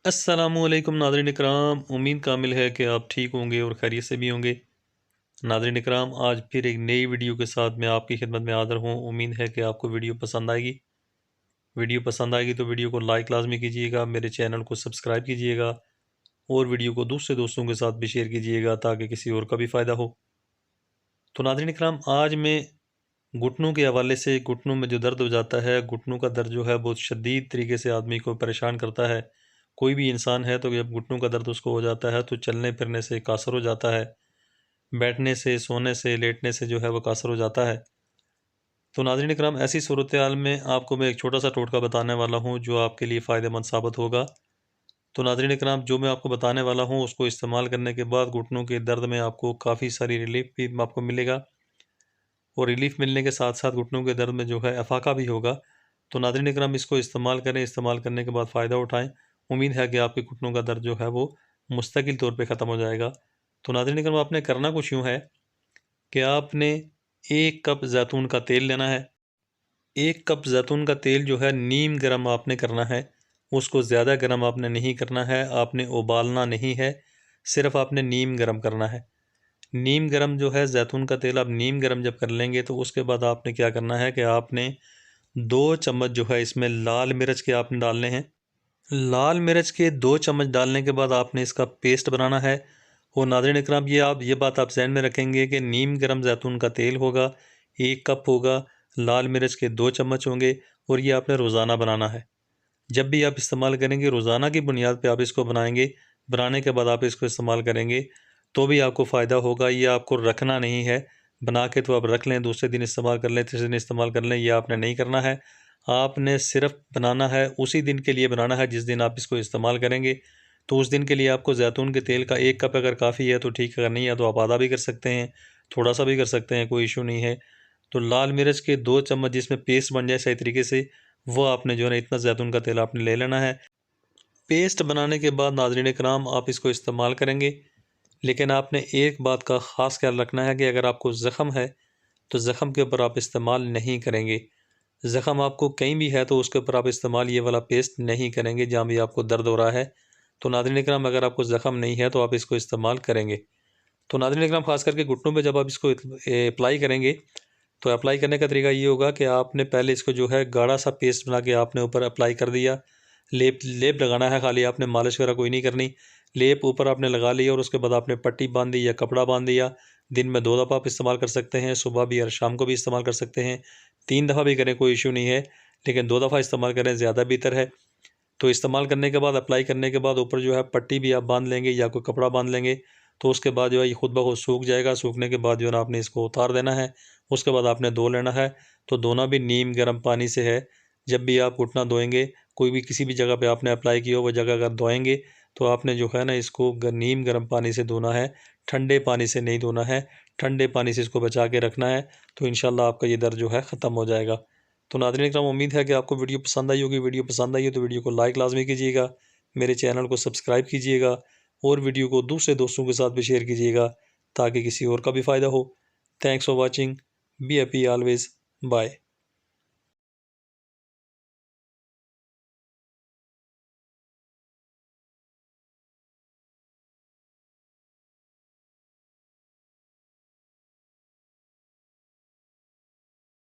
अस्सलामुअलैकुम नाज़रीन इकराम, उम्मीद कामिल है कि आप ठीक होंगे और खैरियत से भी होंगे। नाज़रीन इकराम, आज फिर एक नई वीडियो के साथ मैं आपकी खिदमत में हाज़िर हूँ। उम्मीद है कि आपको वीडियो पसंद आएगी। वीडियो पसंद आएगी तो वीडियो को लाइक लाज़मी कीजिएगा, मेरे चैनल को सब्सक्राइब कीजिएगा और वीडियो को दूसरे दोस्तों के साथ भी शेयर कीजिएगा ताकि किसी और का भी फ़ायदा हो। तो नाज़रीन इकराम, आज मैं घुटनों के हवाले से, घुटनों में जो दर्द हो जाता है, घुटनों का दर्द जो है बहुत शदीद तरीके से आदमी को परेशान करता है। कोई भी इंसान है तो जब घुटनों का दर्द उसको हो जाता है तो चलने फिरने से कासर हो जाता है, बैठने से, सोने से, लेटने से जो है वो कासर हो जाता है। तो नाज़रीन इकराम, ऐसी सूरत हाल में आपको मैं एक छोटा सा टोटका बताने वाला हूँ जो आपके लिए फ़ायदेमंद साबित होगा। तो नाज़रीन इकराम, जो मैं आपको बताने वाला हूँ उसको इस्तेमाल करने के बाद घुटनों के दर्द में आपको काफ़ी सारी रिलीफ़ भी आपको मिलेगा और रिलीफ़ मिलने के साथ साथ घुटनों के दर्द में जो है अफाका भी होगा। तो नाज़रीन इकराम, इसको इस्तेमाल करें, इस्तेमाल करने के बाद फ़ायदा उठाएँ। उम्मीद है कि आपके घुटनों का दर्द जो है वो मुस्तकिल तौर पे ख़त्म हो जाएगा। तो नाज़रीन इकराम, आपने करना कुछ यूँ है कि आपने 1 कप ज़ैतून का तेल लेना है। 1 कप ज़ैतून का तेल जो है नीम गरम आपने करना है। उसको ज़्यादा गरम आपने नहीं करना है, आपने उबालना नहीं है, सिर्फ़ आपने नीम गरम करना है। नीम गरम जो है ज़ैतून का तेल आप नीम गरम जब कर लेंगे तो उसके बाद आपने क्या करना है कि आपने 2 चम्मच जो है इसमें लाल मिर्च के आपने डालने हैं। लाल मिर्च के 2 चम्मच डालने के बाद आपने इसका पेस्ट बनाना है। और नाज़रीन इकराम, ये बात आप ज़हन में रखेंगे कि नीम गरम ज़ैतून का तेल होगा, 1 कप होगा, लाल मिर्च के 2 चम्मच होंगे और ये आपने रोज़ाना बनाना है। जब भी आप इस्तेमाल करेंगे रोज़ाना की बुनियाद पे आप इसको बनाएँगे, बनाने के बाद आप इसको इस्तेमाल करेंगे, तो भी आपको फ़ायदा होगा। ये आपको रखना नहीं है, बना के तो आप रख लें, दूसरे दिन इस्तेमाल कर लें, तीसरे दिन इस्तेमाल कर लें, ये आपने नहीं करना है। आपने सिर्फ़ बनाना है, उसी दिन के लिए बनाना है जिस दिन आप इसको इस्तेमाल करेंगे। तो उस दिन के लिए आपको ज़ैतून के तेल का 1 कप अगर काफ़ी है तो ठीक है, अगर नहीं है तो आप आधा भी कर सकते हैं, थोड़ा-सा भी कर सकते हैं, कोई इश्यू नहीं है। तो लाल मिर्च के 2 चम्मच जिसमें पेस्ट बन जाए सही तरीके से, वो आपने जो है ना इतना ज़ैतून का तेल आपने ले लेना है। पेस्ट बनाने के बाद नाज़रीन इकराम, आप इसको इस्तेमाल करेंगे, लेकिन आपने एक बात का ख़ास ख्याल रखना है कि अगर आपको ज़ख़म है तो ज़ख़म के ऊपर आप इस्तेमाल नहीं करेंगे। ज़ख़म आपको कहीं भी है तो उसके ऊपर आप इस्तेमाल ये वाला पेस्ट नहीं करेंगे जहाँ भी आपको दर्द हो रहा है। तो नाज़रीन इकराम, अगर आपको ज़ख़म नहीं है तो आप इसको इस्तेमाल करेंगे। तो नाज़रीन इकराम, ख़ास करके घुटनों पे जब आप इसको अप्लाई करेंगे तो अप्लाई करने का तरीका ये होगा कि आपने पहले इसको जो है गाढ़ा सा पेस्ट बना के आपने ऊपर अप्लाई कर दिया। लेप लेप लगाना है खाली, आपने मालिश वगैरह कोई नहीं करनी। लेप ऊपर आपने लगा लिया और उसके बाद आपने पट्टी बांध दी या कपड़ा बांध दिया। दिन में 2 दफ़ा आप इस्तेमाल कर सकते हैं, सुबह भी और शाम को भी इस्तेमाल कर सकते हैं। 3 दफ़ा भी करें, कोई इश्यू नहीं है, लेकिन 2 दफ़ा इस्तेमाल करें, ज़्यादा बेहतर है। तो इस्तेमाल करने के बाद, अप्लाई करने के बाद ऊपर जो है पट्टी भी आप बांध लेंगे या कोई कपड़ा बांध लेंगे, तो उसके बाद जो है ये खुद ब खुद सूख जाएगा। सूखने के बाद जो है ना आपने इसको उतार देना है। उसके बाद आपने धो लेना है। तो धोना भी नीम गर्म पानी से है। जब भी आप घुटना धोएंगे, कोई भी किसी भी जगह पे आपने अप्लाई किया हो वो जगह अगर धोएंगे तो आपने जो है ना इसको नीम गर्म पानी से धोना है, ठंडे पानी से नहीं धोना है। ठंडे पानी से इसको बचा के रखना है, तो इंशाल्लाह आपका ये दर्द जो है ख़त्म हो जाएगा। तो नाज़रीन इकराम, उम्मीद है कि आपको वीडियो पसंद आई होगी। वीडियो पसंद आई हो तो वीडियो को लाइक लाज़मी कीजिएगा, मेरे चैनल को सब्सक्राइब कीजिएगा और वीडियो को दूसरे दोस्तों के साथ भी शेयर कीजिएगा ताकि किसी और का भी फ़ायदा हो। Thanks for watching. Be happy always. Bye.